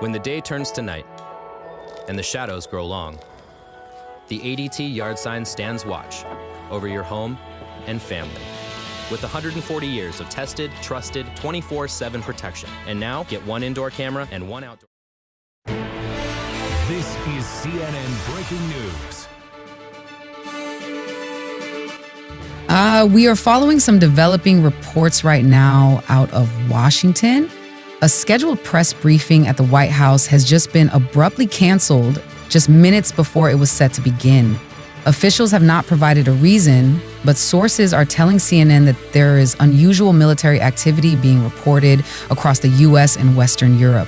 When the day turns to night and the shadows grow long, the ADT yard sign stands watch over your home and family. With 140 years of tested, trusted, 24/7 protection. And now, get one indoor camera and one outdoor. This is CNN Breaking News. We are following some developing reports right now out of Washington. A scheduled press briefing at the White House has just been abruptly canceled just minutes before it was set to begin. Officials have not provided a reason, but sources are telling CNN that there is unusual military activity being reported across the U.S. and Western Europe.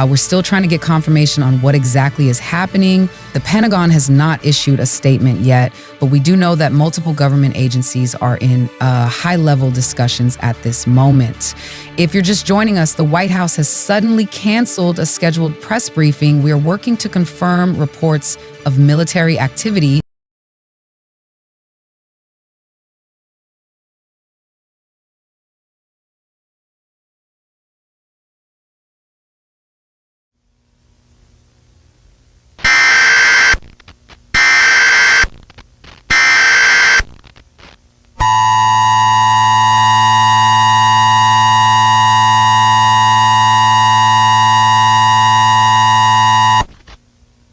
We're still trying to get confirmation on what exactly is happening. The Pentagon has not issued a statement yet, but we do know that multiple government agencies are in high-level discussions at this moment. If you're just joining us, the White House has suddenly canceled a scheduled press briefing. We are working to confirm reports of military activity.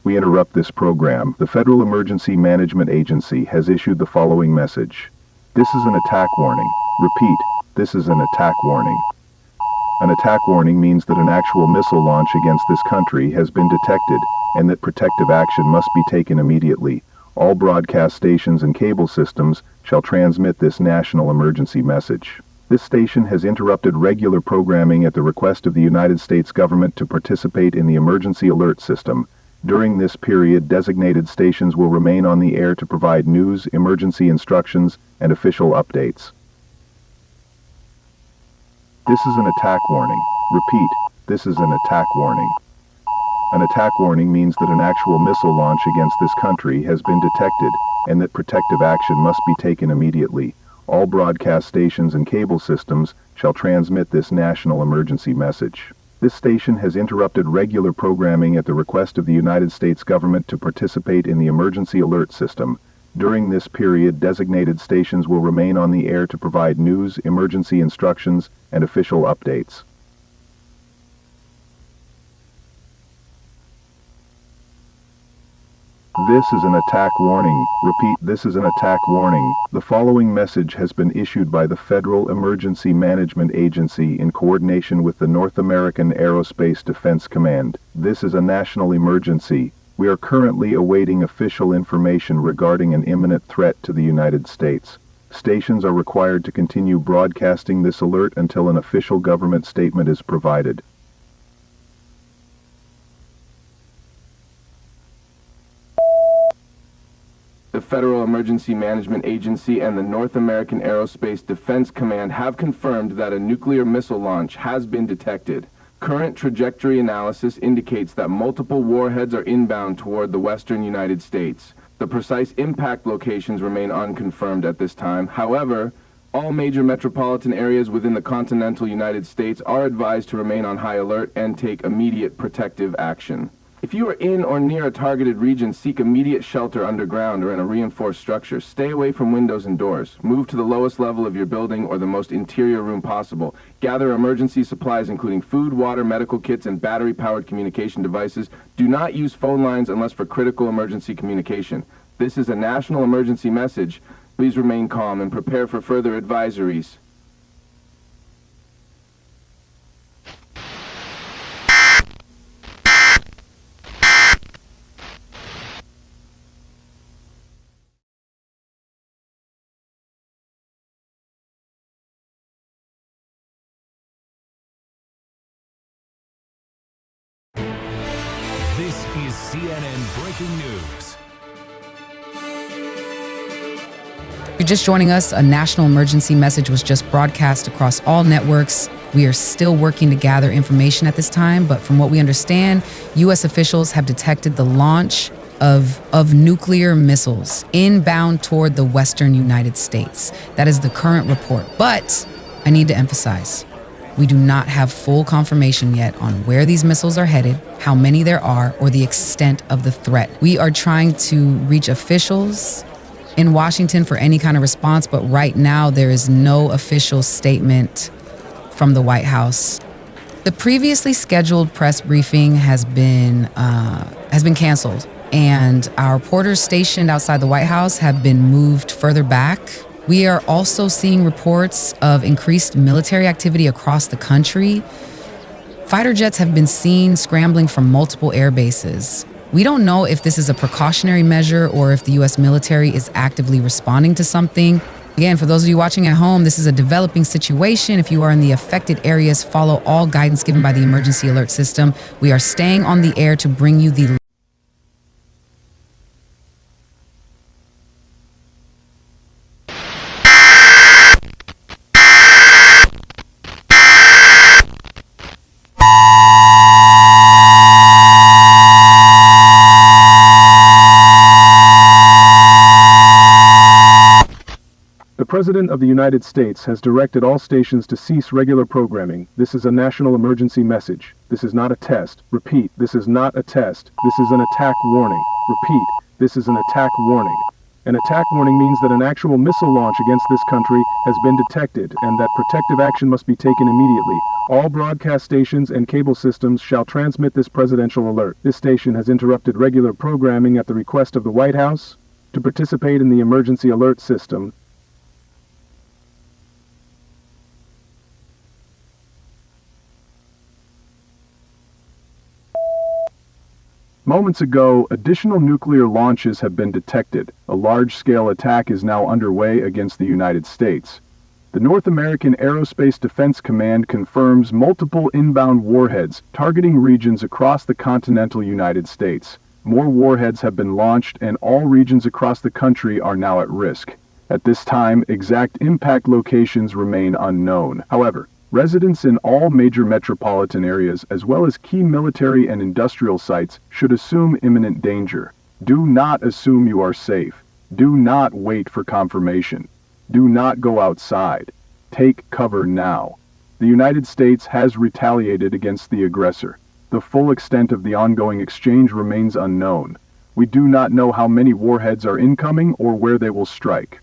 We interrupt this program. The Federal Emergency Management Agency has issued the following message. This is an attack warning. Repeat, this is an attack warning. An attack warning means that an actual missile launch against this country has been detected and that protective action must be taken immediately. All broadcast stations and cable systems shall transmit this national emergency message. This station has interrupted regular programming at the request of the United States government to participate in the emergency alert system. During this period, designated stations will remain on the air to provide news, emergency instructions, and official updates. This is an attack warning. Repeat, this is an attack warning. An attack warning means that an actual missile launch against this country has been detected and that protective action must be taken immediately. All broadcast stations and cable systems shall transmit this national emergency message. This station has interrupted regular programming at the request of the United States government to participate in the emergency alert system. During this period, designated stations will remain on the air to provide news, emergency instructions, and official updates. This is an attack warning. Repeat, this is an attack warning. The following message has been issued by the Federal Emergency Management Agency in coordination with the North American Aerospace Defense Command. This is a national emergency. We are currently awaiting official information regarding an imminent threat to the United States. Stations are required to continue broadcasting this alert until an official government statement is provided. The Federal Emergency Management Agency and the North American Aerospace Defense Command have confirmed that a nuclear missile launch has been detected. Current trajectory analysis indicates that multiple warheads are inbound toward the western United States. The precise impact locations remain unconfirmed at this time. However, all major metropolitan areas within the continental United States are advised to remain on high alert and take immediate protective action. If you are in or near a targeted region, seek immediate shelter underground or in a reinforced structure. Stay away from windows and doors. Move to the lowest level of your building or the most interior room possible. Gather emergency supplies including food, water, medical kits, and battery-powered communication devices. Do not use phone lines unless for critical emergency communication. This is a national emergency message. Please remain calm and prepare for further advisories. This is CNN Breaking News. If you're just joining us, a national emergency message was just broadcast across all networks. We are still working to gather information at this time, but from what we understand, U.S. officials have detected the launch of nuclear missiles inbound toward the western United States. That is the current report. But I need to emphasize, We do not have full confirmation yet on where these missiles are headed, how many there are, or the extent of the threat. We are trying to reach officials in Washington for any kind of response, but right now there is no official statement from the White House. The previously scheduled press briefing has been canceled, and our reporters stationed outside the White House have been moved further back. We are also seeing reports of increased military activity across the country. Fighter jets have been seen scrambling from multiple air bases. We don't know if this is a precautionary measure or if the U.S. military is actively responding to something. Again, for those of you watching at home, this is a developing situation. If you are in the affected areas, follow all guidance given by the emergency alert system. We are staying on the air to bring you the The President of the United States has directed all stations to cease regular programming. This is a national emergency message. This is not a test. Repeat, this is not a test. This is an attack warning. Repeat, this is an attack warning. An attack warning means that an actual missile launch against this country has been detected and that protective action must be taken immediately. All broadcast stations and cable systems shall transmit this presidential alert. This station has interrupted regular programming at the request of the White House to participate in the emergency alert system. Moments ago, additional nuclear launches have been detected. A large-scale attack is now underway against the United States. The North American Aerospace Defense Command confirms multiple inbound warheads targeting regions across the continental United States. More warheads have been launched and all regions across the country are now at risk. At this time, exact impact locations remain unknown. However, residents in all major metropolitan areas, as well as key military and industrial sites, should assume imminent danger. Do not assume you are safe. Do not wait for confirmation. Do not go outside. Take cover now. The United States has retaliated against the aggressor. The full extent of the ongoing exchange remains unknown. We do not know how many warheads are incoming or where they will strike.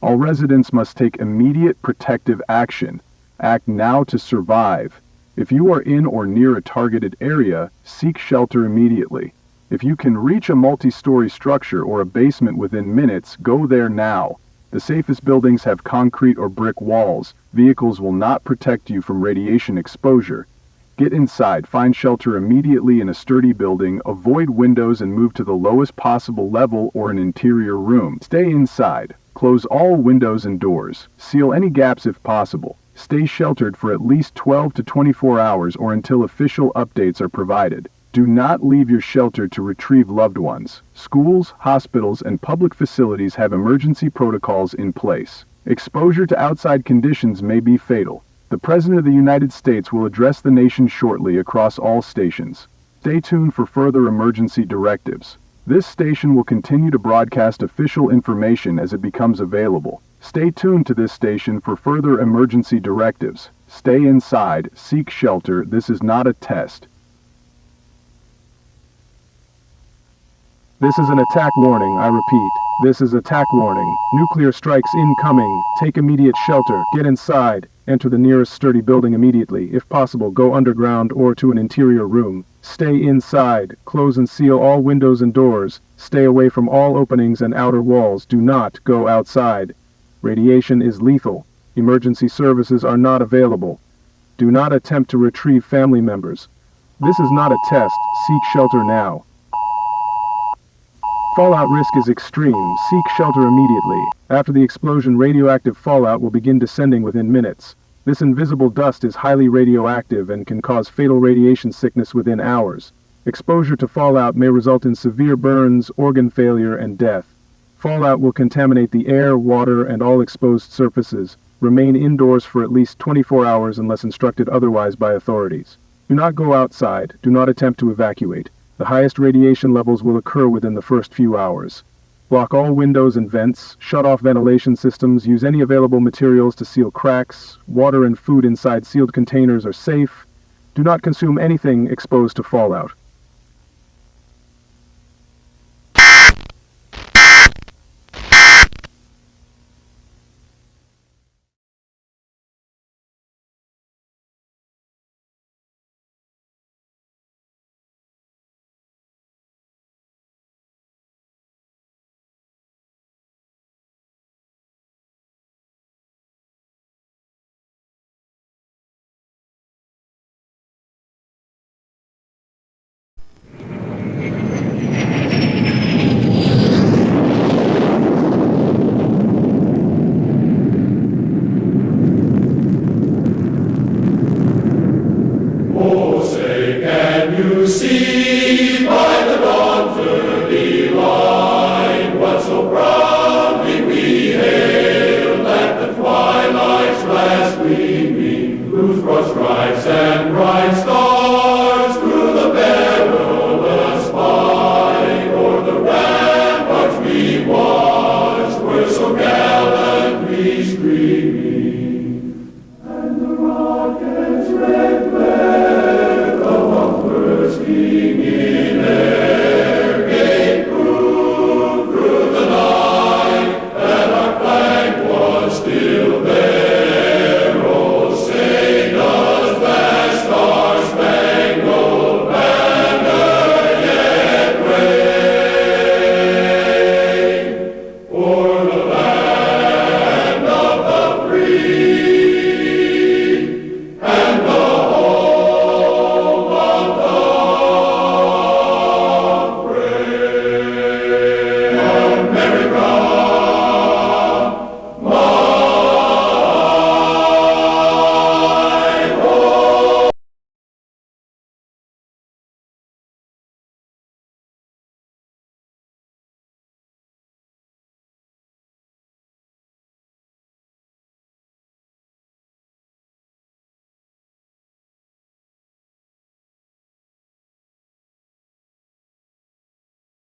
All residents must take immediate protective action. Act now to survive. If you are in or near a targeted area, seek shelter immediately. If you can reach a multi-story structure or a basement within minutes, go there now. The safest buildings have concrete or brick walls. Vehicles will not protect you from radiation exposure. Get inside, find shelter immediately in a sturdy building, avoid windows and move to the lowest possible level or an interior room. Stay inside. Close all windows and doors. Seal any gaps if possible. Stay sheltered for at least 12 to 24 hours or until official updates are provided. Do not leave your shelter to retrieve loved ones. Schools, hospitals, and public facilities have emergency protocols in place. Exposure to outside conditions may be fatal. The President of the United States will address the nation shortly across all stations. Stay tuned for further emergency directives. This station will continue to broadcast official information as it becomes available. Stay tuned to this station for further emergency directives. Stay inside, seek shelter. This is not a test. This is an attack warning, I repeat. This is attack warning. Nuclear strikes incoming. Take immediate shelter. Get inside. Enter the nearest sturdy building immediately. If possible, go underground or to an interior room. Stay inside. Close and seal all windows and doors. Stay away from all openings and outer walls. Do not go outside. Radiation is lethal. Emergency services are not available. Do not attempt to retrieve family members. This is not a test. Seek shelter now. Fallout risk is extreme. Seek shelter immediately. After the explosion, radioactive fallout will begin descending within minutes. This invisible dust is highly radioactive and can cause fatal radiation sickness within hours. Exposure to fallout may result in severe burns, organ failure, and death. Fallout will contaminate the air, water, and all exposed surfaces. Remain indoors for at least 24 hours unless instructed otherwise by authorities. Do not go outside. Do not attempt to evacuate. The highest radiation levels will occur within the first few hours. Block all windows and vents, shut off ventilation systems, use any available materials to seal cracks. Water and food inside sealed containers are safe. Do not consume anything exposed to fallout.